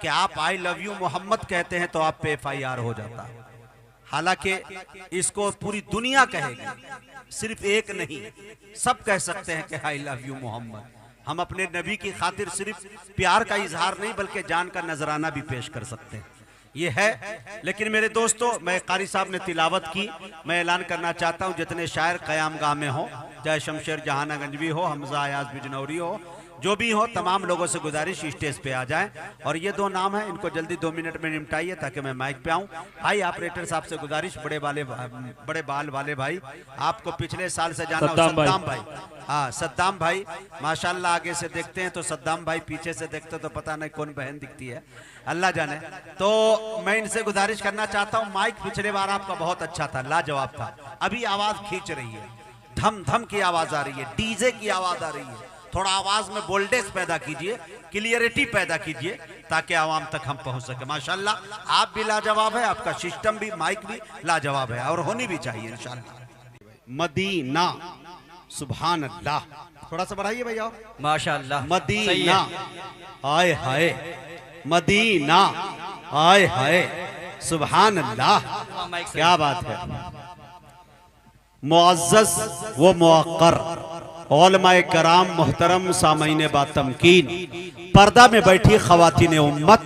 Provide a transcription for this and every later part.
कि आप I love you Mohammad कहते हैं तो आप पे FIR हो जाता है। हालांकि इसको पूरी दुनिया कहेगी, सिर्फ एक नहीं, सब कह सकते हैं कि आई लव यू मोहम्मद। हम अपने नबी की खातिर सिर्फ प्यार का इजहार नहीं बल्कि जान का नजराना भी पेश कर सकते हैं, ये है। लेकिन मेरे दोस्तों, मैं कारी साहब ने तिलावत की, मैं ऐलान करना चाहता हूं जितने शायर क़याम गाह में हो, चाहे शमशेर जहाना गंजवी हो, हमजा अयाज बिजनौरी हो, जो भी हो, तमाम लोगों से गुजारिश स्टेज पे आ जाएं। और ये दो नाम हैं, इनको जल्दी 2 मिनट में निपटाइए ताकि मैं माइक पे आऊं। भाई ऑपरेटर साहब से गुजारिश, बड़े बाल वाले भाई, आपको पिछले साल से जाना सद्दाम भाई, हाँ सद्दाम भाई माशाल्लाह, आगे से देखते हैं तो सद्दाम भाई, पीछे से देखते तो पता नहीं कौन बहन दिखती है, अल्लाह जाने। तो मैं इनसे गुजारिश करना चाहता हूँ, माइक पिछले बार आपका बहुत अच्छा था, लाजवाब था, अभी आवाज खींच रही है, धम धम की आवाज आ रही है, डीजे की आवाज आ रही है। थोड़ा आवाज में वोल्टेज पैदा कीजिए, क्लियरिटी पैदा कीजिए ताकि आवाम तक हम पहुंच सके। माशाल्लाह आप भी लाजवाब है, आपका सिस्टम भी, माइक भी लाजवाब है और होनी भी चाहिए इंशाल्लाह। मदीना, सुभान अल्लाह, थोड़ा सा बढ़ाइए भैया, माशाल्लाह। मदीना, आए हाय, मदीना, आए हाय, सुभान अल्लाह, क्या बात है। मुअज़्ज़ज़ व मुअक्कर उलमाए कराम, मोहतरम सामईन बातमकीन, पर्दा में बैठी ख़वातीन उम्मत,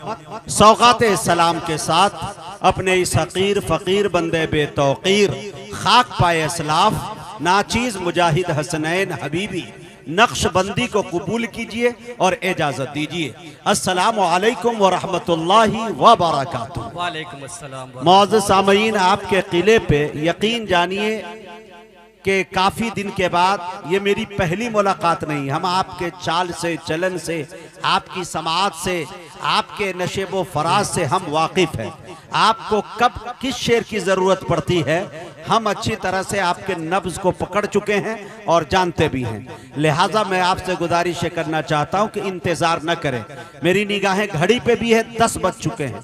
सौगात सलाम के साथ अपने इस हकीर फ़कीर बंदे बेतौकीर खाक पाए असलाफ नाचीज़ मुजाहिद हसनैन हबीबी नक्शबंदी को कबूल कीजिए और इजाज़त दीजिए। अस्सलामु अलैकुम व रहमतुल्लाहि व बरकातुहू। वालेकुम अस्सलाम। मुअज़्ज़ज़ सामईन, आपके किले पे यकीन जानिए कि काफ़ी दिन के बाद ये मेरी पहली मुलाकात नहीं, हम आपके चाल से, चलन से, आपकी समाअत से, आपके नशेबो फराज से हम वाकिफ़ हैं। आपको कब किस शेर की ज़रूरत पड़ती है हम अच्छी तरह से आपके नब्ज़ को पकड़ चुके हैं और जानते भी हैं। लिहाजा मैं आपसे गुजारिश करना चाहता हूं कि इंतज़ार न करें। मेरी निगाहें घड़ी पे भी है, 10 बज चुके हैं,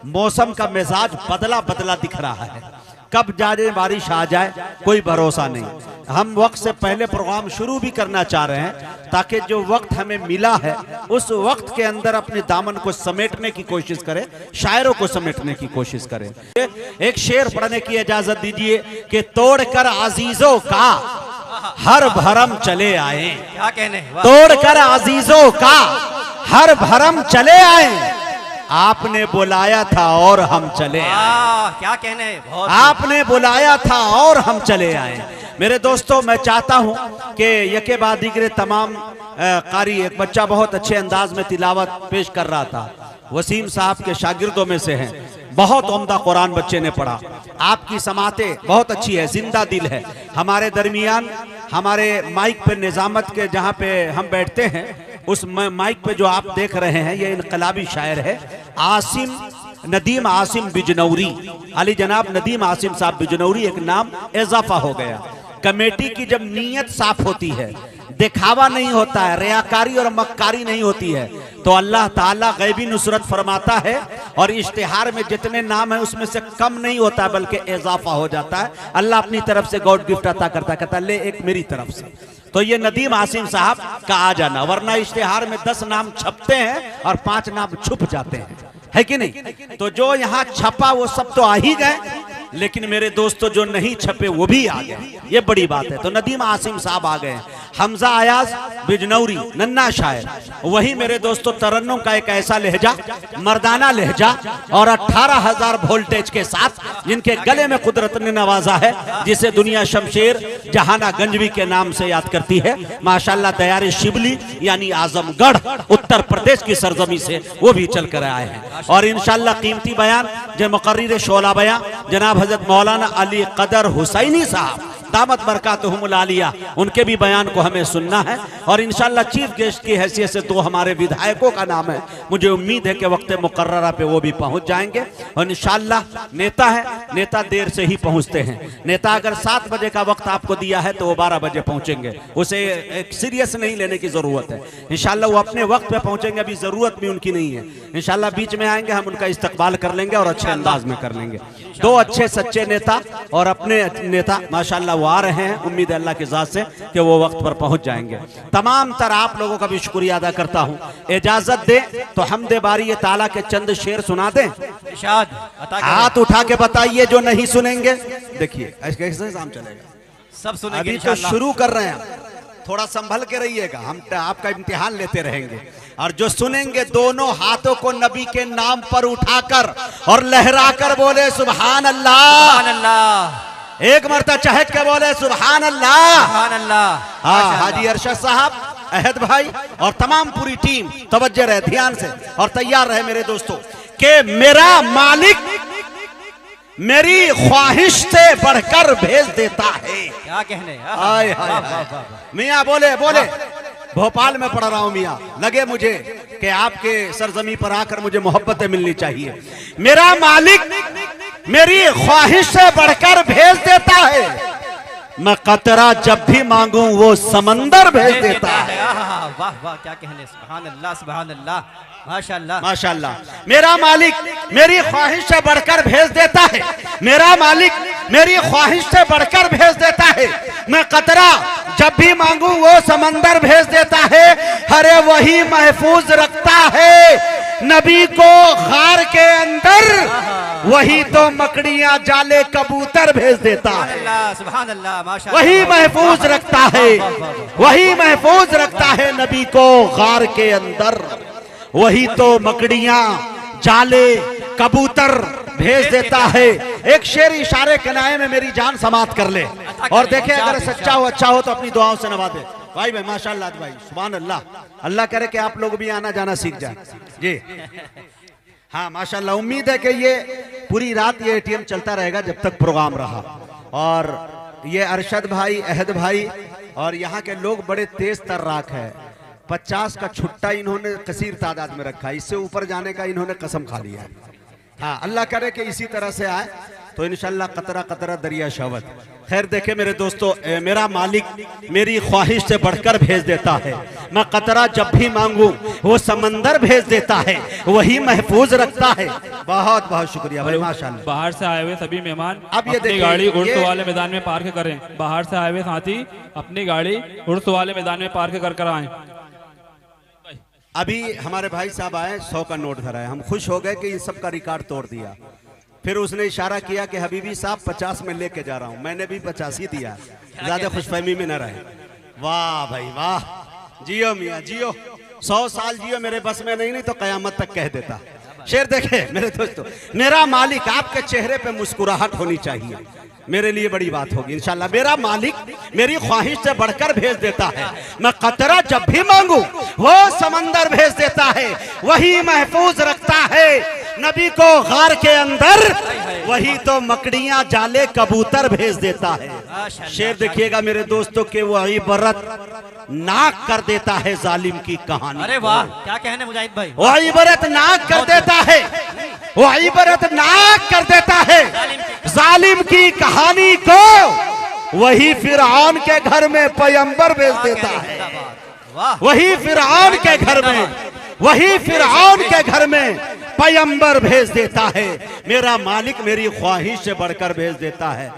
मौसम का मिजाज बदला बदला दिख रहा है, कब जाने बारिश आ जाए कोई भरोसा नहीं। हम वक्त से पहले प्रोग्राम शुरू भी करना चाह रहे हैं ताकि जो वक्त हमें मिला है उस वक्त के अंदर अपने दामन को समेटने की कोशिश करें, शायरों को समेटने की कोशिश करें। एक शेर पढ़ने की इजाजत दीजिए कि तोड़कर अजीजों का हर भरम चले आए। क्या कहने, तोड़कर अजीजों का हर भरम चले आए, आपने बुलाया था और हम चले आए। क्या कहने, बहुत आपने बुलाया था और हम चले आए। मेरे दोस्तों, मैं चाहता हूं कि यके बाद दीगरे तमाम कारी, एक बच्चा बहुत अच्छे अंदाज में तिलावत पेश कर रहा था, वसीम साहब के शागिर्दों में से हैं, बहुत उम्दा कुरान बच्चे ने पढ़ा। आपकी समातें बहुत अच्छी है, जिंदा दिल है। हमारे दरमियान, हमारे माइक पे निजामत के जहाँ पे हम बैठते हैं उस माइक पे जो आप देख रहे हैं ये इनकलाबी शायर है नदीम आसिम बिजनौरी, अली जनाब नदीम आसिम साहब बिजनौरी, एक नाम इजाफा हो गया। कमेटी की जब नीयत साफ होती है, दिखावा नहीं होता है, रियाकारी और मक्कारी नहीं होती है, तो अल्लाह ताला गैबी नुसरत फरमाता है और इश्तिहार में जितने नाम है उसमें से कम नहीं होता बल्कि इजाफा हो जाता है। अल्लाह अपनी तरफ से गॉड गिफ्ट अता करता, कहता ले एक मेरी तरफ से। तो ये नदीम आसिम साहब का आ जाना, वरना इश्तिहार में 10 नाम छपते हैं और 5 नाम छुप जाते हैं, है कि नहीं। तो जो यहाँ छपा वो सब तो आ ही गए, लेकिन मेरे दोस्तों जो नहीं छपे वो भी आ गए, ये बड़ी बात है। तो नदीम आसिम साहब आ गए, हमजा अयाज बिजनौरी नन्ना शायर, वही मेरे दोस्तों तरन्नुम का एक ऐसा लहजा, मर्दाना लहजा और 18,000 वोल्टेज के साथ जिनके गले में कुदरत ने नवाजा है, जिसे दुनिया शमशेर जहाना गंजवी के नाम से याद करती है। माशाल्लाह दयारे शिबली यानी आजमगढ़ उत्तर प्रदेश की सरजमी से वो भी चल कर आए हैं और इंशाल्लाह कीमती बयान जो मुकर्रिर शोला बयान जनाब हजरत मौलाना अली कदर हुसैनी साहब दामत बरकातहुमुल आलिया, उनके भी बयान को हमें सुनना है और इंशाल्लाह चीफ गेस्ट की हैसियत से 2 हमारे विधायकों का नाम है, मुझे उम्मीद है कि वक्त मुकर्ररा पे वो भी पहुंच जाएंगे और इंशाल्लाह नेता है, नेता देर से ही पहुंचते हैं। नेता अगर 7 बजे का वक्त आपको दिया है तो वो 12 बजे पहुंचेंगे, उसे एक सीरियस नहीं लेने की जरूरत है। इंशाल्लाह वो अपने वक्त पे पहुंचेंगे, अभी जरूरत भी उनकी नहीं है। इंशाल्लाह बीच में आएंगे, हम उनका इस्तकबाल कर लेंगे और अच्छे अंदाज में कर लेंगे। 2 अच्छे सच्चे नेता और अपने नेता माशाल्लाह आ रहे हैं, उम्मीद है अल्लाह की ज़ात से कि वो वक्त पर पहुंच जाएंगे। तमाम तर आप लोगों का भी शुक्रिया अदा करता हूं। इजाजत दे तो हमदे बारी ताला के चंद शेर सुना दें। इरशाद अता करें। हाथ उठा के बताइए जो नहीं सुनेंगे। देखिए कैसे काम चलेगा, सब सुनेंगे अभी तो इंशाअल्लाह। शुरू कर रहे हैं, थोड़ा संभल के रहिएगा, हम आपका इम्तिहान लेते रहेंगे। और जो सुनेंगे दोनों हाथों को नबी के नाम पर उठाकर और लहराकर बोले सुभान अल्लाह। सुभान अल्लाह, एक मरतबा चहक के बोले सुभान अल्लाह। सुभान अल्लाह। हाँ, माशाअल्लाह। हाजी अरशद साहब, अहद भाई और तमाम पूरी टीम तवज्जो रहे, ध्यान से और तैयार रहे मेरे दोस्तों कि मेरा मालिक मेरी ख्वाहिश से बढ़कर भेज देता है। क्या कहने। हाय हाय हाय। मियाँ बोले बोले, भोपाल में पढ़ रहा हूँ मियाँ, लगे मुझे कि आपके सरजमी पर आकर मुझे मोहब्बतें मिलनी चाहिए। मेरा मालिक मेरी ख्वाहिश से बढ़कर भेज देता है, मैं कतरा जब भी मांगू वो समंदर भेज देता है। वाह वाह, क्या कहने। सुभान अल्लाह, सुभान अल्लाह, माशाअल्लाह, माशाअल्लाह। मेरा मालिक मेरी ख्वाहिश से बढ़कर भेज देता है, मेरा मालिक मेरी ख्वाहिश से बढ़कर भेज देता है, मैं कतरा जब भी मांगू वो समंदर भेज देता है। अरे वही महफूज रखता है नबी को गार के अंदर, वही तो मकड़ियां जाले कबूतर भेज देता है। सुभान अल्लाह, माशाअल्लाह। वही महफूज रखता है, वही महफूज रखता है नबी को गार के अंदर, वही तो मकड़ियां जाले कबूतर भेज देता है। एक शेर इशारे कनाए में मेरी जान समाप्त कर ले और देखे अगर सच्चा हो अच्छा हो तो अपनी दुआओं से नवाजे। भाई भाई माशाअल्लाह भाई, सुभान अल्लाह। अल्लाह करे कि आप लोग भी आना जाना सीख जाए जी। हाँ माशाअल्लाह, उम्मीद है कि ये पूरी रात ये एटीएम चलता रहेगा जब तक प्रोग्राम रहा। और ये अरशद भाई, अहद भाई और यहाँ के लोग बड़े तेज तर्राक है। 50 का छुट्टा इन्होंने कसीर तादाद में रखा है, इससे ऊपर जाने का इन्होंने कसम खा लिया है। हाँ, अल्लाह करे कि इसी तरह से आए तो इंशाल्लाह कतरा कतरा दरिया शवत। खैर देखे मेरे दोस्तों, मेरा मालिक मेरी ख्वाहिश से बढ़कर भेज देता है, मैं कतरा जब भी मांगू वो समंदर भेज देता है, वही महफूज रखता है। बहुत बहुत शुक्रिया भाई, माशाल्लाह। बाहर से आए हुए सभी मेहमान अब ये अपनी देखिए, गाड़ी उर्स ये- वाले मैदान में पार्क करें। बाहर से आए हुए साथी अपनी गाड़ी उर्स वाले मैदान में पार्क कर आए। अभी हमारे भाई साहब आए, 100 का नोट धरा है, हम खुश हो गए कि इन सब का रिकॉर्ड तोड़ दिया। फिर उसने इशारा किया कि हबीबी साहब 50 में लेके जा रहा हूं, मैंने भी 50 ही दिया, ज्यादा खुशफहमी में न रहे। वाह भाई वाह, जियो मियाँ जियो, 100 साल जियो, मेरे बस में नहीं तो कयामत तक कह देता। शेर देखे मेरे दोस्तों, मेरा मालिक, आपके चेहरे पे मुस्कुराहट होनी चाहिए, मेरे लिए बड़ी बात होगी इंशाल्लाह। मेरा मालिक मेरी ख्वाहिश से बढ़कर भेज देता है, मैं कतरा जब भी मांगू वो समंदर भेज देता है, वही महफूज रखता है नबी को गार के अंदर, वही तो मकड़ियां जाले कबूतर भेज देता है। शेर देखिएगा मेरे दोस्तों के वो इबरत नाक कर देता है जालिम की कहानी। अरे वाह, क्या कहने मुजाहिद भाई। वो इबरत नाक कर देता है, वो इबरत नाक कर देता है जालिम की कहानी को, वही फिरौन के घर में पैगंबर भेज देता है, वाह, वही फिरौन के घर में, वही फिरौन के घर में पैगंबर भेज देता है। मेरा मालिक मेरी ख्वाहिश से बढ़कर भेज देता है।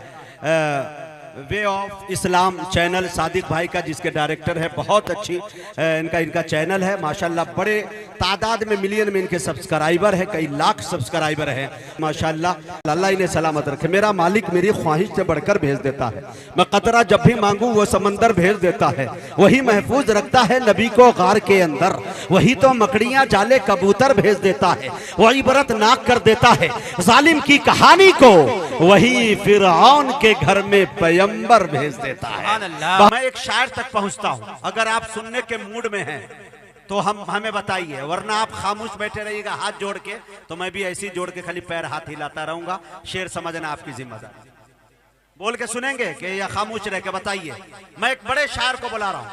Way of Islam channel Sadiq भाई का, जिसके डायरेक्टर है, बहुत अच्छी इनका चैनल है माशाल्लाह। बड़े तादाद में, मिलियन में इनके सब्सक्राइबर है, कई लाख सब्सक्राइबर है माशाल्लाह। अल्लाह इन्हें सलामत रखे। मेरा मालिक मेरी ख्वाहिश से बढ़कर भेज देता है, मैं कतरा जब भी मांगू वो समंदर भेज देता है, वही महफूज रखता है नबी को गार के अंदर, वही तो मकड़ियां जाले कबूतर भेज देता है, वही इबरत नाक कर देता है जालिम की कहानी को, वही फिरौन के घर में पैगंबर भेज देता है। मैं एक शायर तक पहुंचता हूं, अगर आप सुनने के मूड में हैं तो हमें बताइए, वरना आप खामोश बैठे रहिएगा हाथ जोड़ के, तो मैं भी ऐसे ही जोड़ के खाली पैर हाथ हिलाता रहूंगा। शेर समझना आपकी जिम्मेदारी। बोल के सुनेंगे कि या खामोश रह के बताइए। मैं एक बड़े शायर को बुला रहा हूं,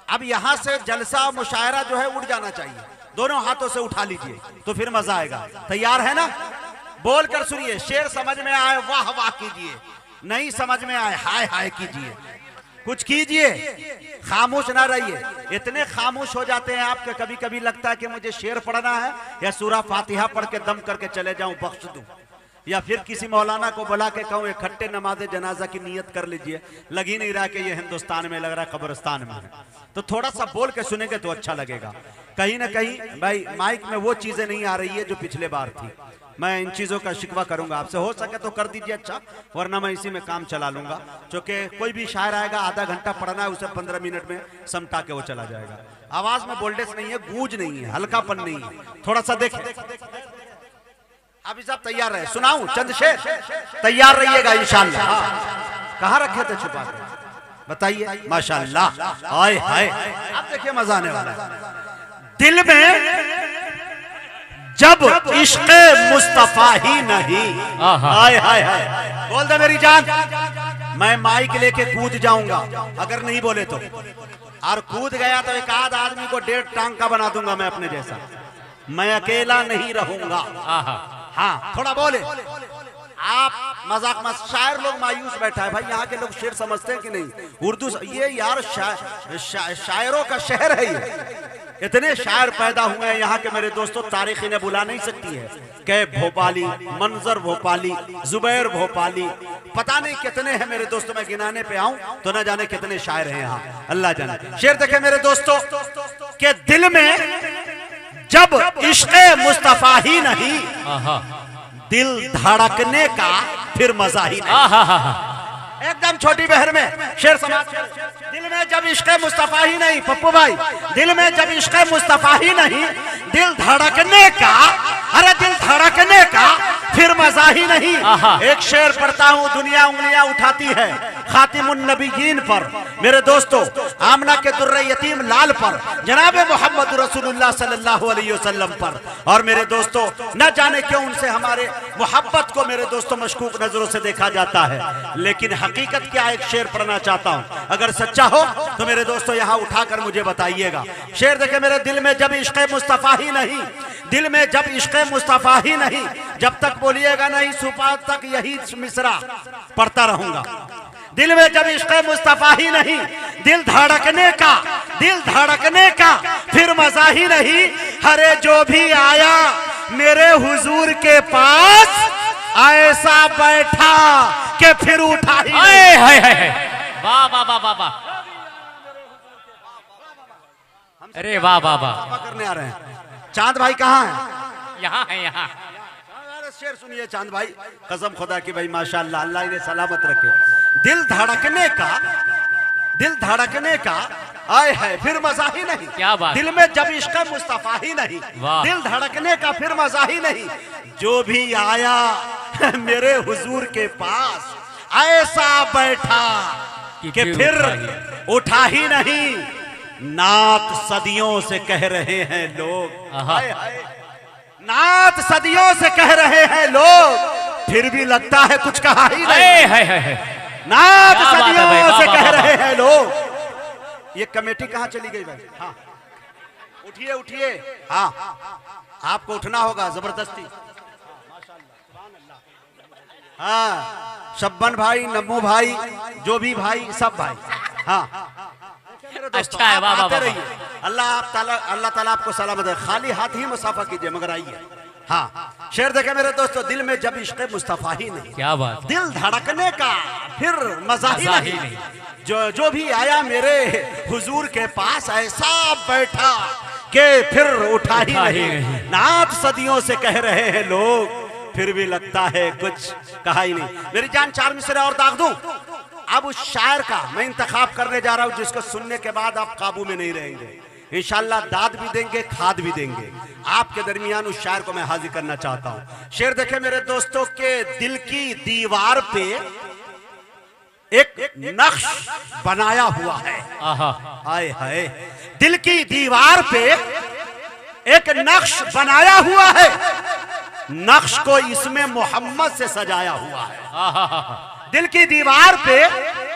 अब यहां से जलसा और मुशायरा जो है उड़ जाना चाहिए, दोनों हाथों से उठा लीजिए तो फिर मजा आएगा। तैयार है ना? बोल कर सुनिए, शेर समझ में आए वाह वाह कीजिए, नहीं समझ में आए हाय हाय कीजिए, कुछ कीजिए, खामोश ना रहिए। इतने खामोश हो जाते हैं आपके, कभी कभी लगता है कि मुझे शेर पढ़ना है या सूरा फातिहा पढ़ के दम करके चले जाऊं, बख्श दूं। या फिर किसी मौलाना को बुला के कहूँ इकट्ठे नमाज जनाजा की नियत कर लीजिए, लग ही नहीं रहा कि ये हिंदुस्तान में, लग रहा है कब्रिस्तान में है। तो थोड़ा सा बोल के सुनेंगे तो अच्छा लगेगा। कहीं ना कहीं भाई माइक में वो चीजें नहीं आ रही है जो पिछले बार थी। मैं इन चीजों का शिकवा करूंगा आपसे, हो सके तो कर दीजिए अच्छा, वरना मैं इसी में काम चला लूंगा। क्योंकि कोई भी शायर आएगा, आधा घंटा पढ़ना है उसे 15 मिनट में समटा के वो चला जाएगा। आवाज में बोल्डेस नहीं है, गूंज नहीं है, हल्कापन नहीं है। थोड़ा सा देखें। अभी साहब तैयार है, सुनाऊं चंद शेर? तैयार रहिएगा इंशाल्लाह। कहाँ रखे थे छुपा के, बताइए। माशाल्लाह, आए हाय, अब देखिए मजा आने वाला है। दिल में जब इश्क़ मुस्तफा ही नहीं, हाय हाय हाय, बोल दे मेरी जान, मैं माइक लेके कूद जाऊंगा अगर नहीं बोले तो। और कूद गया तो एक आध आदमी को 1.5 टांग का बना दूंगा मैं अपने जैसा। मैं अकेला नहीं रहूंगा। हाँ, थोड़ा बोले आप, मजाक मत। शायर लोग मायूस बैठा है भाई, यहाँ के लोग शेर समझते हैं कि नहीं? उर्दू ये यार शायरों का शहर है ये। इतने शायर पैदा हुए हैं यहाँ के मेरे दोस्तों, तारीख इन्हें बुला नहीं सकती है। कैब भोपाली, मंजर भोपाली, जुबैर भोपाली, पता नहीं कितने हैं मेरे दोस्तों। मैं गिनाने पे आऊं तो न जाने कितने शायर हैं यहाँ, अल्लाह जाने। शेर देखे मेरे दोस्तों के दिल में जब इश्क़ मुस्तफा ही नहीं, दिल धड़कने का फिर मजा ही नहीं। एकदम छोटी बहर में शेर समाज। दिल में जब इश्क़ मुस्तफा ही नहीं, पप्पू भाई, दिल में जब इश्क़ मुस्तफा ही नहीं, दिल धड़कने का, अरे दिल धड़कने का फिर मजा ही नहीं। एक शेर पढ़ता हूँ, दुनिया उंगलियां उठाती है खातिमुन नबीयीन पर, मेरे दोस्तों आमना के दुर्रे यतीम लाल पर, जनाबे मोहम्मद रसूलुल्लाह सल्लल्लाहु अलैहि वसल्लम पर। और मेरे दोस्तों न जाने क्यों उनसे हमारे मोहब्बत को मेरे दोस्तों मशकूक नजरों से देखा जाता है, लेकिन हकीकत क्या, एक शेर पढ़ना चाहता हूँ। अगर सच्चा हो तो मेरे दोस्तों यहाँ उठाकर मुझे बताइएगा। शेर देखे मेरे दिल में जब इश्क़ मुस्तफा ही नहीं, दिल में जब इश्क़ मुस्तफा ही नहीं, जब तक बोलिएगा नहीं सुबह तक यही मिसरा पढ़ता रहूंगा। दिल में जब इश्क़ मुस्तफा ही नहीं, दिल धड़कने का, दिल धड़कने का फिर मजा ही नहीं। हरे जो भी आया मेरे हुजूर के पास, ऐसा बैठा के फिर उठा ही नहीं। वाह वाह वाह वाह वाह, अरे वाह वाह वाह, करने आ रहे हैं। चांद भाई कहाँ हैं? यहाँ है, यहाँ। शेर सुनिए चांद भाई, कसम खुदा की भाई माशाल्लाह, अल्लाह इन्हें सलामत रखे। दिल धड़कने का, दिल धड़कने का, आए है फिर मजा ही नहीं। क्या बात। दिल में जब इश्क़ मुस्तफा ही नहीं, दिल धड़कने का फिर मजा ही नहीं। जो भी आया मेरे हुजूर के पास, ऐसा बैठा कि फिर उठा ही नहीं। नात सदियों से कह रहे हैं लोग, हाय हाय, नात सदियों से कह रहे हैं लोग, फिर भी लगता है कुछ कहा ही नहीं। नात सदियों से कह रहे हैं लोग। ये कमेटी कहाँ चली गई भाई? हाँ उठिए उठिए, हाँ आपको उठना होगा जबरदस्ती। हाँ शब्बन भाई, नम्मू भाई, जो भी भाई, सब भाई। हाँ अच्छा है, वाह वाह वाह। अल्लाह ताला आपको सलामत है। खाली हाथ ही मुसाफा कीजिए मगर आइए। हाँ शेर देखे मेरे दोस्तों, दिल में जब इश्क़ मुस्तफा ही नहीं, क्या बात, दिल धड़कने का फिर मजा ही नहीं। जो भी आया मेरे हुजूर के पास, ऐसा बैठा के फिर उठा ही नहीं। नात सदियों से कह रहे हैं लोग, फिर भी लगता है कुछ कहा ही नहीं। मेरी जान, 4 मिसरे और दाग दूं। अब उस शायर का मैं इंतखाब करने जा रहा हूं जिसको सुनने के बाद आप काबू में नहीं रहेंगे। इंशाल्लाह दाद भी देंगे, खाद भी देंगे। आपके दरमियान उस शायर को मैं हाजिर करना चाहता हूं। शेर देखे मेरे दोस्तों के दिल की दीवार पे एक नक्श बनाया हुआ है। हाय हाय, दिल की दीवार पे एक नक्श बनाया हुआ है। नक्श को इसमें मोहम्मद से सजाया हुआ है। दिल की दीवार पे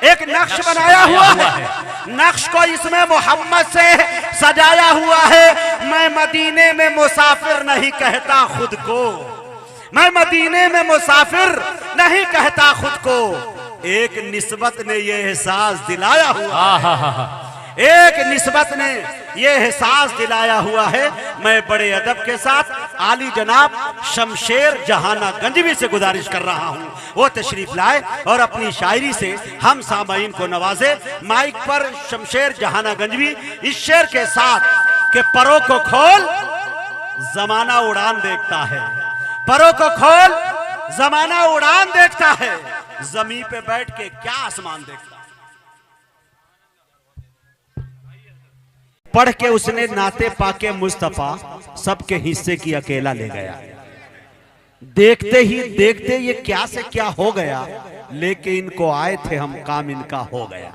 एक नक्श बनाया हुआ है। नक्श को इसमें मोहम्मद से सजाया हुआ है। मैं मदीने में मुसाफिर नहीं कहता खुद को, मैं मदीने में मुसाफिर नहीं कहता खुद को। एक निस्बत ने ये एहसास दिलाया हुआ, एक निस्बत ने ये एहसास दिलाया हुआ है। मैं बड़े अदब के साथ आली जनाब शमशेर जहाना गंजवी से गुजारिश कर रहा हूँ वो तशरीफ लाए और अपनी शायरी से हम सामाईन को नवाजे। माइक पर शमशेर जहाना गंजवी इस शेर के साथ कि परों को खोल जमाना उड़ान देखता है, परों को खोल जमाना उड़ान देखता है, जमीन पे बैठ के क्या आसमान देखता है। पढ़ के उसने नाते पाके मुस्तफा सबके हिस्से की अकेला ले गया। देखते ही देखते ये क्या से क्या हो गया, लेके इनको आए थे हम काम इनका हो गया।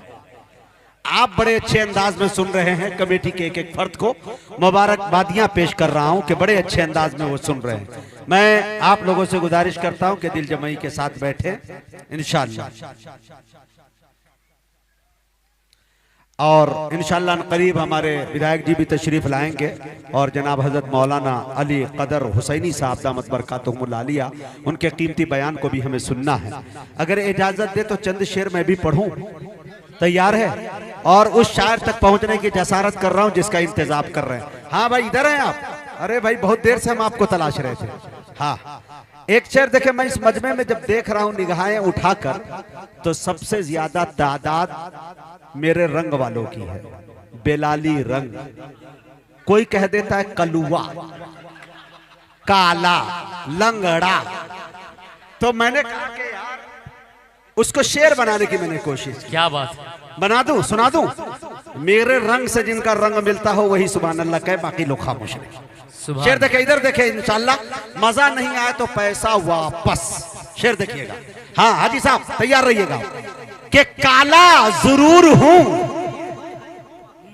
आप बड़े अच्छे अंदाज में सुन रहे हैं, कमेटी के एक एक फर्द को मुबारकबादियां पेश कर रहा हूं कि बड़े अच्छे अंदाज में वो सुन रहे हैं। मैं आप लोगों से गुजारिश करता हूं कि दिल जमाई के साथ बैठे इंशाअल्लाह, और इंशाअल्लाह करीब हमारे विधायक जी भी तशरीफ लाएंगे और जनाब हजरत मौलाना अली कदर हुसैनी साहब दामत बरकातुहुमुल आलिया उनके कीमती बयान को भी हमें सुनना है। अगर इजाजत दे तो चंद शेर मैं भी पढ़ूं, तैयार है? और उस शायर तक पहुंचने की जसारत कर रहा हूं जिसका इंतजाम कर रहे हैं। हाँ भाई इधर हैं आप? अरे भाई बहुत देर से हम आपको तलाश रहे थे। हाँ एक शेर देखे, मैं इस मजमे में जब देख रहा हूं निगाहें उठाकर तो सबसे ज्यादा तादाद मेरे रंग वालों की है, बेलाली रंग। कोई कह देता है कलुआ, काला, लंगड़ा। तो मैंने कहा कि यार उसको शेर बनाने की मैंने कोशिश। क्या बात, बना दूं, सुना दूं? मेरे रंग से जिनका रंग मिलता हो वही सुभान अल्लाह कहे, बाकी लोग खामोश रहे। शेर देखे, इधर देखे, इंशाल्लाह मजा नहीं आया तो पैसा वापस। शेर देखिएगा। हाँ हाजी साहब तैयार रहिएगा कि काला जरूर हूं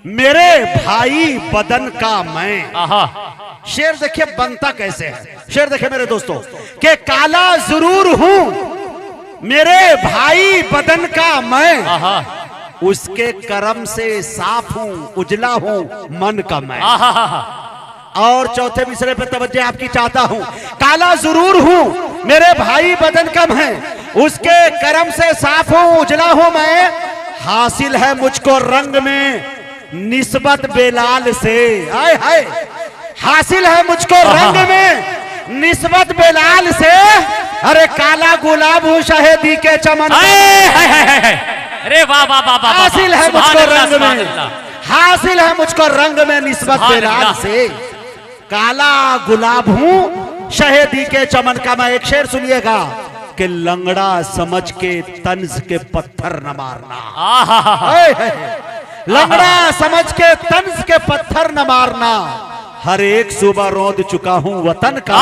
मेरे भाई बदन का मैं। शेर देखिए बनता कैसे है। शेर देखिए मेरे दोस्तों कि काला जरूर हूं मेरे भाई बदन का मैं, उसके करम से साफ हूं, उजला हूं मन का मैं। और चौथे मिसरे पे तवज्जो आपकी चाहता हूं। काला जरूर हूं मेरे भाई बदन कम है, उसके करम से साफ हूं, उजला हूं मैं। हासिल है मुझको रंग में निस्बत बेलाल से, हाय हाय, हासिल है मुझको रंग में निस्बत बेलाल से। अरे काला गुलाब हूं शहेदी के चमन, अरे वाह वाह वाह वाह। हासिल है मुझको रंग में, हासिल है मुझको रंग में निस्बत बेलाल से। काला गुलाब हूं शहेदी के चमन का मैं। एक शेर सुनिएगा कि लंगड़ा समझ के तंज के पत्थर न मारना, लंगड़ा समझ के तंज के पत्थर न मारना। हर एक सूबा रोंद चुका हूं वतन का,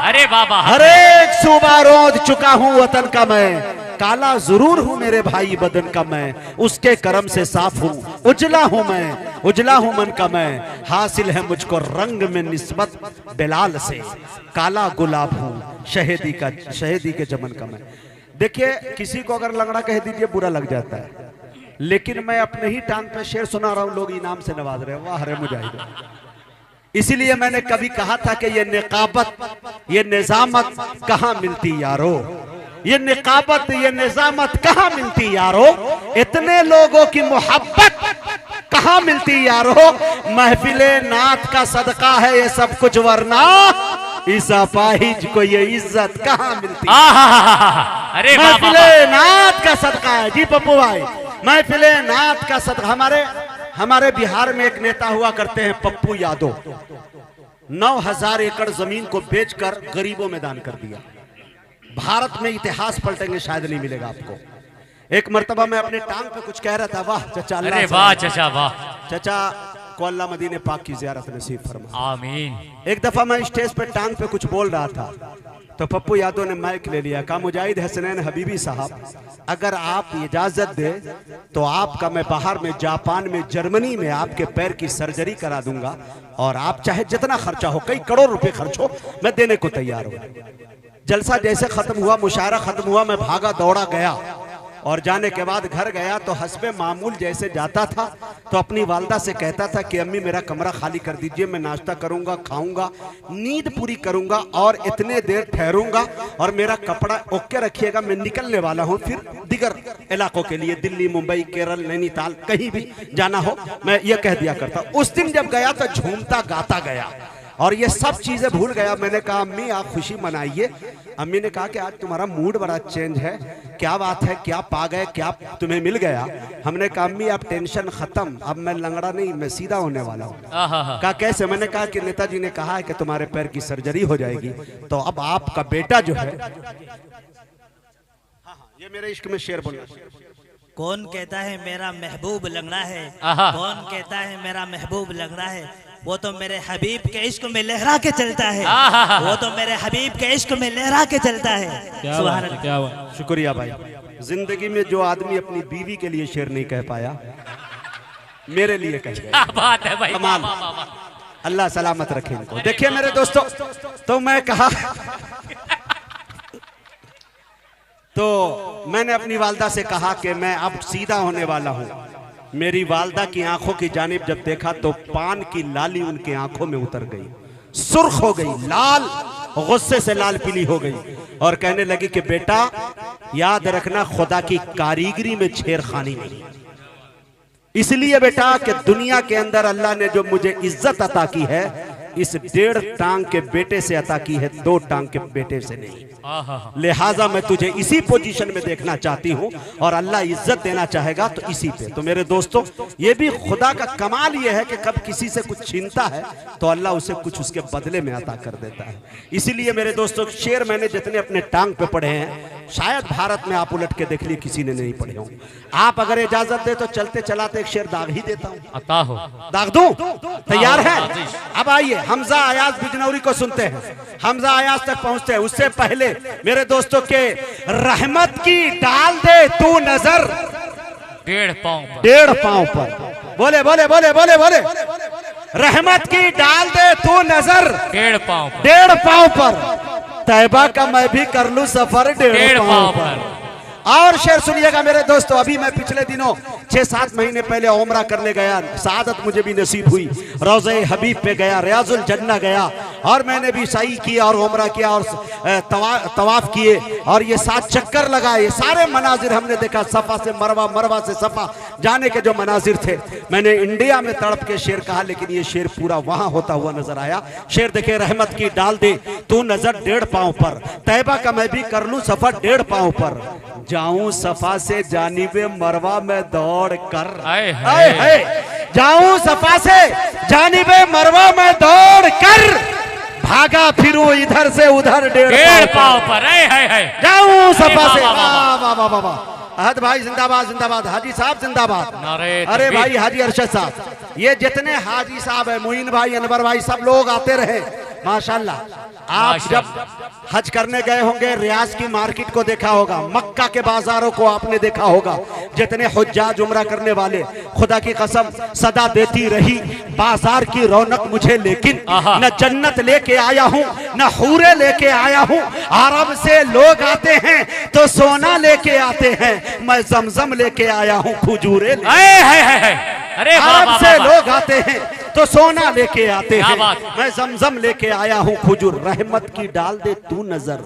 अरे बाबा, हर एक सूबा रोंद चुका हूं वतन का मैं। काला जरूर हूं मेरे भाई बदन का मैं, उसके करम से साफ हूं, उजला हूं मैं, उजला हूं मन का मैं। हासिल है मुझको रंग में निस्बत बेलाल से। काला गुलाब हूं शहेदी का, शहेदी के चमन का मैं। देखिए किसी को अगर लंगड़ा कह दीजिए बुरा लग जाता है, लेकिन मैं अपने ही टांग पे शेर सुना रहा हूं, लोग इनाम से नवाज रहे। वाह रे मुजाहिद। इसीलिए मैंने कभी कहा था कि ये निकाबत, ये निजामत कहां मिलती यारो, ये निकाबत, ये निजामत कहां मिलती यारो। इतने लोगों की मोहब्बत कहां मिलती यारो। महफिले नात का सदका है ये सब कुछ, वरना इस अपाहिज को ये इज्जत कहां मिलती। अरे महफिले नात का सदका है जी पप्पू भाई, महफिले नात का सदका। हमारे बिहार में एक नेता हुआ करते हैं पप्पू यादव, 9000 एकड़ जमीन को बेचकर गरीबों में दान कर दिया। भारत में इतिहास पलटेंगे शायद नहीं मिलेगा आपको। एक मर्तबा मैं अपने टांग पे कुछ कह रहा था, वाह चचा, अरे वाह चचा, वाह चचा को अल्लाह मदीने पाक की ज़ियारत नसीब फरमा, आमीन। एक दफा मैं स्टेज पे टांग पे कुछ बोल रहा था तो पप्पू यादव ने माइक ले लिया, कहा मुजाहिद हसनैन हबीबी साहब अगर आप इजाजत दे तो आपका मैं बाहर में, जापान में, जर्मनी में आपके पैर की सर्जरी करा दूंगा और आप चाहे जितना खर्चा हो, कई करोड़ रुपए खर्च हो, मैं देने को तैयार हूं। जलसा जैसे खत्म हुआ, मुशायरा खत्म हुआ, मैं भागा दौड़ा गया और जाने के बाद घर गया तो हस्बे मामूल जैसे जाता था तो अपनी वालदा से कहता था कि अम्मी मेरा कमरा खाली कर दीजिए, मैं नाश्ता करूंगा, खाऊंगा, नींद पूरी करूंगा और इतने देर ठहरूंगा और मेरा कपड़ा ओके रखिएगा, मैं निकलने वाला हूं फिर दिगर इलाकों के लिए, दिल्ली, मुंबई, केरल, नैनीताल, कहीं भी जाना हो, मैं ये कह दिया करता। उस दिन जब गया तो झूमता गाता गया और ये सब चीजें भूल गया। मैंने कहा अम्मी आप खुशी मनाइए। अम्मी ने कहा कि आज तुम्हारा मूड बड़ा चेंज है, क्या बात है, क्या पा गए, क्या तुम्हें मिल गया? हमने कहा अम्मी आप टेंशन खत्म, अब मैं लंगड़ा नहीं, मैं सीधा होने वाला हूँ। कहा कैसे? मैंने कहा कि नेताजी ने कहा है कि तुम्हारे पैर की सर्जरी हो जाएगी, तो अब आपका बेटा जो है, ये मेरे इश्क में शेर बोलना। कौन कहता है मेरा महबूब लंगड़ा है, कौन कहता है मेरा महबूब लंगड़ा है, वो तो मेरे हबीब के इश्क में लहरा के चलता है, वो तो मेरे हबीब के इश्क में लहरा के चलता है। सुभान अल्लाह। क्या बात। शुक्रिया भाई। जिंदगी में जो आदमी अपनी बीवी के लिए शेर नहीं कह पाया, मेरे लिए कह गया। क्या बात है भाई, कमाल। अल्लाह सलामत रखे इनको। देखिए मेरे दोस्तों, तो मैं कहा तो मैंने अपनी वालदा से कहा कि मैं अब सीधा होने वाला हूं। मेरी वालदा की आंखों की जानिब जब देखा तो पान की लाली उनकी आंखों में उतर गई, सुर्ख हो गई, लाल, गुस्से से लाल पीली हो गई और कहने लगी कि बेटा याद रखना खुदा की कारीगरी में छेड़खानी नहीं। इसलिए बेटा कि दुनिया के अंदर अल्लाह ने जो मुझे इज्जत अता की है, इस 1.5 टांग के बेटे से अता की है, 2 टांग के बेटे से नहीं। लिहाजा मैं तुझे इसी पोजीशन में देखना चाहती हूं और अल्लाह इज्जत देना चाहेगा तो इसी पे। तो मेरे दोस्तों, ये भी खुदा का कमाल ये है कि कब किसी से कुछ छीनता है तो अल्लाह उसे कुछ उसके बदले में अता कर देता है। इसीलिए मेरे दोस्तों, शेर मैंने जितने अपने टांग पे पढ़े हैं, शायद भारत में आप उलट के देख लिए किसी ने नहीं पढ़े होंगे। आप अगर इजाजत दे तो चलते चलाते एक शेर दाग ही देता हूं। दाग दूं? तैयार है? अब आइए हमजा अयाज बिजनौरी को सुनते हैं, हमजा अयाज तक पहुंचते हैं। उससे पहले मेरे दोस्तों के रहमत की डाल दे तू नजर 1.5 पांव पर, बोले बोले बोले बोले बोले, रहमत की डाल दे तू नजर 1.5 पांव पर, तैबा का मैं भी कर लूं सफर 1.5 पांव पर। और शेर सुनिएगा मेरे दोस्तों, अभी मैं पिछले दिनों 6-7 महीने पहले उम्रा करने गया, सआदत मुझे भी नसीब हुई, रोज़े हबीब पे गया, रियाजुल जन्ना गया और मैंने भी सही किया और उम्रा किया और तवाफ किए और ये 7 चक्कर लगाए। सारे मनाजिर हमने देखा, सफा से मरवा, मरवा से सफा जाने के जो मनाजिर थे। मैंने इंडिया में तड़प के शेर कहा, लेकिन ये शेर पूरा वहां होता हुआ नजर आया। शेर देखे, रहमत की डाल दे तू नजर 1.5 पांव पर, तैबा का मैं भी कर लूं सफर 1.5 पांव पर, जाऊं सफा से जानिबे मरवा में दौड़ कर, जाऊं सफा से जानिबे मरवा में दौड़ कर, भागा फिरूं इधर से उधर 1.5 पांव पर, जाऊं सफा से। वाह वाह वाह वाह, अहद भाई जिंदाबाद जिंदाबाद, हाजी साहब जिंदाबाद, अरे भाई हाजी अरशद साहब, ये जितने हाजी साहब है, मुइन भाई, अनवर भाई, सब लोग आते रहे माशाल्लाह। आप जब हज करने गए होंगे, रियाज की मार्केट को देखा होगा, मक्का के बाजारों को आपने देखा होगा, जितने हुज्जाज उम्रा करने वाले, खुदा की कसम सदा देती रही बाजार की रौनक मुझे, लेकिन न जन्नत लेके आया हूँ न हूरे लेके आया हूँ। अरब से लोग आते हैं तो सोना लेके आते हैं, मैं जमजम लेके आया हूँ खजूरे। अरब से लोग आते हैं तो सोना लेके आते हैं, मैं जमजम लेके आया हूँ खजूर। रहमत की डाल दे तू नजर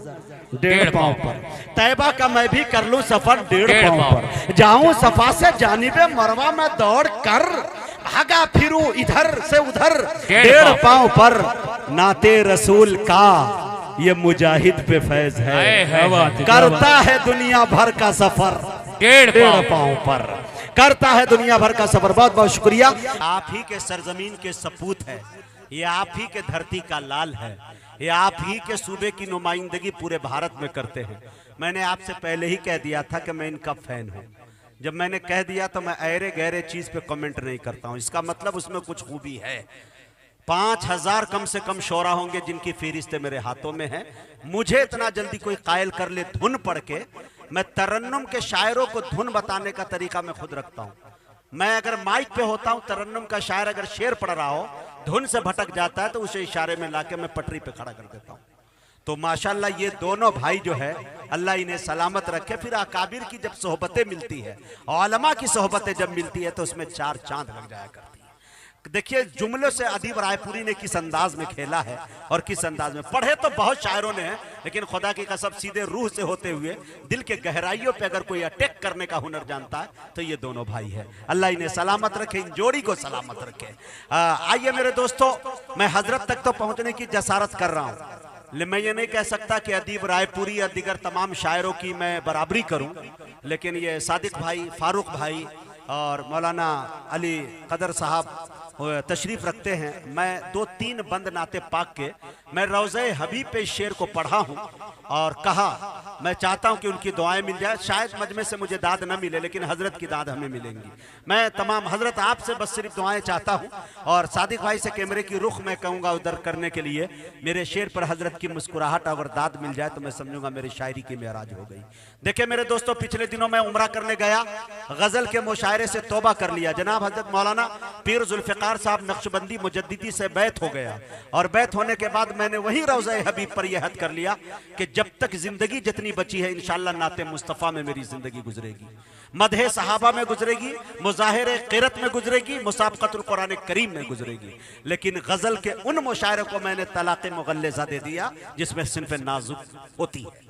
1.5 पांव पर, तैबा का मैं भी कर लूं सफर 1.5 पांव पर, जाऊं सफा से जानिबे मरवा में दौड़ कर, भागा फिरूं इधर से उधर 1.5 पांव पर, नाते रसूल का ये मुजाहिद पे फैज है, करता है दुनिया भर का सफर 1.5 पांव पर, करता है दुनिया भर का सफर। बहुत बहुत शुक्रिया। आप ही के सरजमीन के सपूत है, ये आप ही के धरती का लाल है, ये आप ही के सूबे की नुमाइंदगी पूरे भारत में करते हैं। मैंने आपसे पहले ही कह दिया था कि मैं इनका फैन हूं। जब मैंने कह दिया तो मैं अरे गहरे चीज पे कमेंट नहीं करता हूं, इसका मतलब उसमें कुछ खूबी है। 5000 कम से कम शोरा होंगे जिनकी फहरिस्तें मेरे हाथों में है। मुझे इतना जल्दी कोई कायल कर ले धुन पढ़ के, मैं तरन्नुम के शायरों को धुन बताने का तरीका मैं खुद रखता हूं। मैं अगर माइक पे होता हूं, तरन्नुम का शायर अगर शेर पढ़ रहा हो, धुन से भटक जाता है तो उसे इशारे में लाके मैं पटरी पे खड़ा कर देता हूं। तो माशाल्लाह ये दोनों भाई जो है अल्लाह इन्हें सलामत रखे। फिर अकाबिर की जब सोहबतें मिलती है, उलमा की सोहबतें जब मिलती है तो उसमें चार चांद लग जाया करती है। देखिए जुमलों से अदीब रायपुरी ने किस अंदाज में खेला है और किस अंदाज में। पढ़े तो बहुत शायरों ने हैं, लेकिन खुदा की कसम सीधे रूह से होते हुए दिल के गहराइयों पे अगर कोई अटैक करने का हुनर जानता है तो ये दोनों भाई है। अल्लाह इन्हें सलामत रखे, इन जोड़ी को सलामत रखे। आइए मेरे दोस्तों, मैं हजरत तक तो पहुंचने की जसारत कर रहा हूं। मैं ये नहीं कह सकता कि अदीब रायपुरी या दिगर तमाम शायरों की मैं बराबरी करूं, लेकिन ये सादिक भाई, फारूक भाई और मौलाना अली कदर साहब तशरीफ रखते हैं। मैं 2-3 बंद नाते पाक के मैं रोज़े हबीब पे शेर को पढ़ा हूं और कहा मैं चाहता हूं कि उनकी दुआएं मिल जाए। शायद मजमे से मुझे दाद न मिले, लेकिन हजरत की दाद हमें मिलेंगी। मैं तमाम हजरत आपसे बस सिर्फ दुआएं चाहता हूं और सादिक भाई से कैमरे की रुख मैं कहूंगा उधर करने के लिए। मेरे शेर पर हजरत की मुस्कुराहट अगर दाद मिल जाए तो मैं समझूंगा मेरी शायरी की मेराज हो गई। देखिए मेरे दोस्तों, पिछले दिनों मैं उम्रा करने गया, गजल के मुशायरे से तौबा कर लिया। जनाब हजरत मौलाना पीर जुल्फिकार साहब नक्शबंदी मुजद्दिदी से बैत हो गया और बैत होने के बाद मैंने वही रोज़े हबीब पर यह हद कर लिया कि जब तक जिंदगी जितनी बची है इंशाअल्लाह नाते मुस्तफ़ा में मेरी जिंदगी गुजरेगी, मदहे सहाबा में गुजरेगी, मुजाहिरे क़िरत में गुजरेगी, मुसाबक़तुल कुरान करीम में गुजरेगी। लेकिन गजल के उन मुशायरे को मैंने तलाक़े मुग़ल्लिज़ा दे दिया जिसमें सिन्फ़ नाजुक होती है।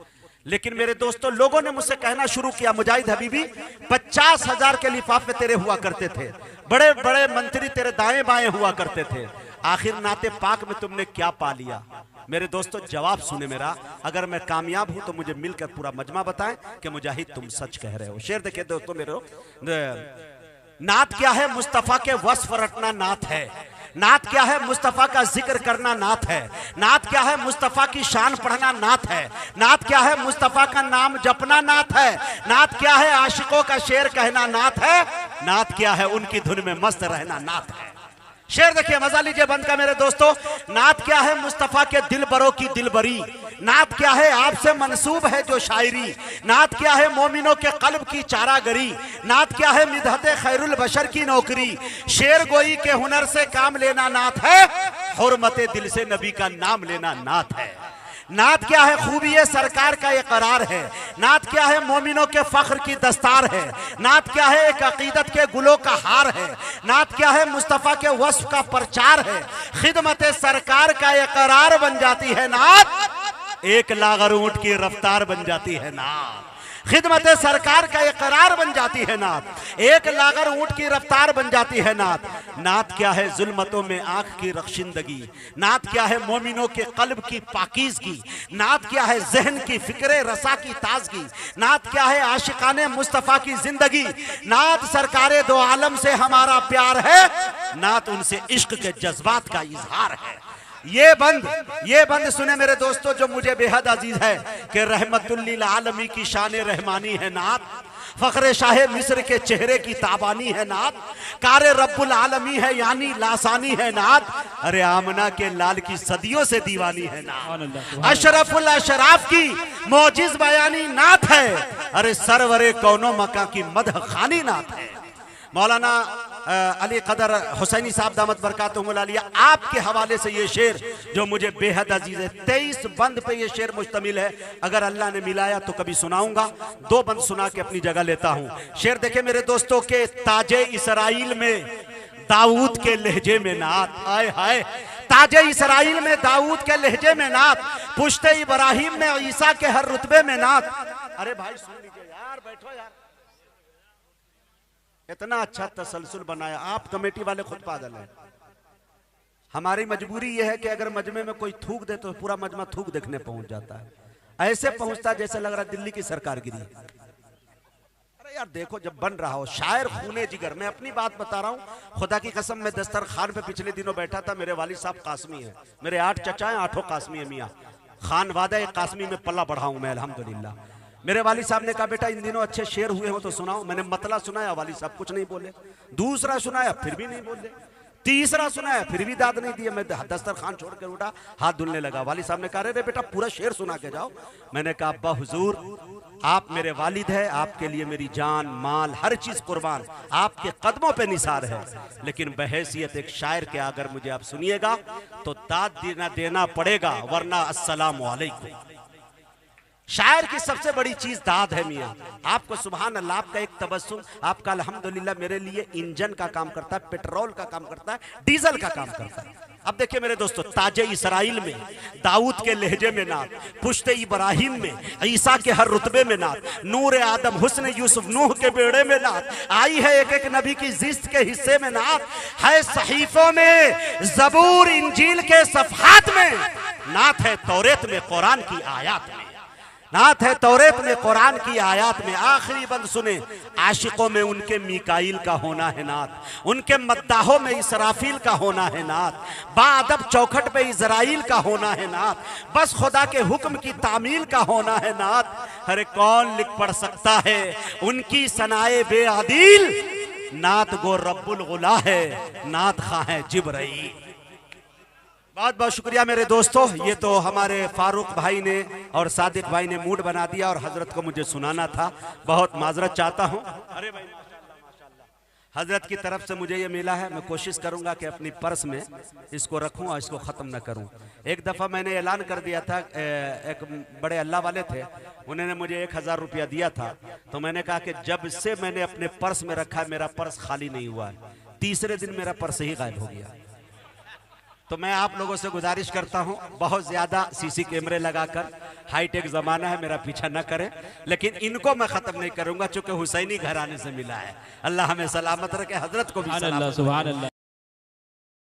लेकिन मेरे दोस्तों, लोगों ने मुझसे कहना शुरू किया, मुजाहिद हबीबी 50,000 के लिफाफे तेरे हुआ करते थे, बड़े बड़े मंत्री तेरे दाएं बाएं हुआ करते थे, आखिर नाते पाक में तुमने क्या पा लिया? मेरे दोस्तों जवाब सुने मेरा, अगर मैं कामयाब हूं तो मुझे मिलकर पूरा मजमा बताएं कि मुजाहिद तुम सच कह रहे हो। शेर देखिए दोस्तों मेरे, नात क्या है? मुस्तफा के वस्फ रटना नात है। नात क्या है? मुस्तफा का जिक्र करना नात है। नात क्या है? मुस्तफा की शान पढ़ना नात है। नात क्या है? मुस्तफा का नाम जपना नात है। नात क्या है? आशिकों का शेर कहना नात है। नात क्या है? उनकी धुन में मस्त रहना नात है। शेर देखिए, मजा लीजिए बंद का मेरे दोस्तों। नात क्या है? मुस्तफा के दिलबरों की दिलबरी। नात क्या है? आपसे मंसूब है जो शायरी। नात क्या है? मोमिनों के कल्ब की चारागरी। नात क्या है? मिदहत खैरुल बशर की नौकरी। शेर गोई के हुनर से काम लेना नात है। हुर्मते दिल से नबी का नाम लेना नात है। नात क्या है? खूबी सरकार का इकरार है। नात क्या है? मोमिनों के फख्र की दस्तार है। नात क्या है? एक अकीदत के गुलों का हार है। नात क्या है? मुस्तफ़ा के वस्फ का प्रचार है। खिदमत सरकार का इकरार बन जाती है नात, एक लागर ऊंट की रफ्तार बन जाती है नात। खिदमत सरकार का इकरार बन जाती है नात, एक लागर ऊंट की रफ्तार बन जाती है नात। नात क्या है? जुल्मतों में आंख की रख्शिंदगी। नात क्या है? मोमिनों के कल्ब की पाकीज़गी। नात क्या है? जहन की फिक्रे रसा की ताजगी। नात क्या है? आशिकाने मुस्तफ़ा की जिंदगी। नात सरकारे दो आलम से हमारा प्यार है। नात उनसे इश्क के जज्बात का इजहार है। ये बंद सुने मेरे दोस्तों, जो मुझे बेहद अजीज है कि रहमतुल लिल आलमी की शान रहमानी है नात। फख्रे शाह मिस्र के चेहरे की ताबानी है नात। कारे रब्बुल आलमी है यानी लासानी है नात। अरे आमना के लाल की सदियों से दीवानी है नात। अशरफुल अशराफ की मौजिज बयानी नात है। अरे सरवरे कौनो मका की मदह खानी नात है। मौलाना अली कदर हुसैनी साहब दामत बरकातुहुल आलिया, आपके हवाले से ये शेर जो मुझे बेहद अजीज है। 23 बंद पे ये शेर मुश्तमिल है। अगर अल्लाह ने मिलाया तो कभी सुनाऊंगा। 2 बंद सुना के अपनी जगह लेता हूं। शेर देखे मेरे दोस्तों के ताजे इसराइल में दाऊद के लहजे में नात। आए हाय, ताजे इसराइल में दाऊद के लहजे में नात। पुश्ते इब्राहिम में ईसा के हर रुतबे में नात। अरे भाई सुन लीजिए यार, बैठो यार। इतना अच्छा तसलसल बनाया। आप कमेटी वाले खुद पागल हैं। हमारी मजबूरी यह है कि अगर मजमे में कोई थूक दे तो पूरा मजमा थूक देखने पहुंच जाता है। ऐसे पहुंचता जैसे लग रहा दिल्ली की सरकार गिरी। अरे यार देखो, जब बन रहा हो शायर खूने जिगर। मैं अपनी बात बता रहा हूं, खुदा की कसम। मैं दस्तरखान पे पिछले दिनों बैठा था। मेरे वालिद साहब कासमी है। मेरे 8 चचा हैं, 8 कासमी है। मियाँ खान वादा कासमी में पल्ला बढ़ा हूं मैं अल्हम्दुलिल्लाह। मेरे वालिद साहब ने कहा बेटा इन दिनों अच्छे शेर हुए हो तो सुनाओ। मैंने मतला सुनाया, वालिद साहब कुछ नहीं बोले। दूसरा सुनाया, फिर भी नहीं बोले। तीसरा सुना है फिर भी दाद नहीं दिया। मैं दस्तरखान छोड़ कर उठा, हाथ धुलने लगा। वाली साहब ने कहा रे बेटा पूरा शेर सुना के जाओ। मैंने कहा अब्बा हुजूर आप मेरे वालिद है, आपके लिए मेरी जान माल हर चीज कुर्बान, आपके कदमों पे निसार है, लेकिन बहैसियत एक शायर के अगर मुझे आप सुनिएगा तो दाद देना पड़ेगा, वरना अस्सलाम वालेकुम। शायर की सबसे बड़ी चीज दाद है मियाँ। आपको सुभान अल्लाह, आपका एक तबस्सुम, आपका अल्हम्दुलिल्लाह मेरे लिए इंजन का काम करता है, पेट्रोल का काम करता है, डीजल का काम करता है। अब देखिए मेरे दोस्तों, ताजे इसराइल में दाऊद के लहजे में नात, पुश्ते इब्राहिम में ईसा के हर रुतबे में नात, नूर आदम हुस्न यूसुफ नूह के बेड़े में नात आई है, एक एक नबी की जिस्त के हिस्से में नात है, सहीफों में जबूर इंजील के सफहात में नात है, तौरेत में कुरान की आयात में नात है, तौरेत में कुरान की आयात में। आखिरी बंद सुने, आशिकों में उनके मीकाइल का होना है नात, उनके मद्दाहों में इसराफील का होना है नात, बाअदब चौखट पे इजराइल का होना है नात, बस खुदा के हुक्म की तामील का होना है नात। अरे कौन लिख पढ़ सकता है उनकी सनाए बेअदील, नात गो रब्बुल गुला है, नात खां है जिब्राइल। बहुत बहुत शुक्रिया मेरे दोस्तों। ये तो हमारे फारूक भाई ने और सादिक भाई ने मूड बना दिया और हजरत को मुझे सुनाना था, बहुत माजरत चाहता हूँ। अरे भाई माशाल्लाह, हजरत की तरफ से मुझे ये मिला है, मैं कोशिश करूंगा कि अपनी पर्स में इसको रखूं और इसको ख़त्म न करूं। एक दफ़ा मैंने ऐलान कर दिया था, एक बड़े अल्लाह वाले थे, उन्होंने मुझे 1000 रुपया दिया था, तो मैंने कहा कि जब से मैंने अपने पर्स में रखा है मेरा पर्स खाली नहीं हुआ है। तीसरे दिन मेरा पर्स ही गायब हो गया। तो मैं आप लोगों से गुजारिश करता हूं, बहुत ज्यादा सीसी कैमरे लगाकर, हाईटेक जमाना है, मेरा पीछा न करें, लेकिन इनको मैं खत्म नहीं करूंगा चूंकि हुसैनी घराने से मिला है। अल्लाह हमें सलामत रखे, हजरत को भी सलामत रखे।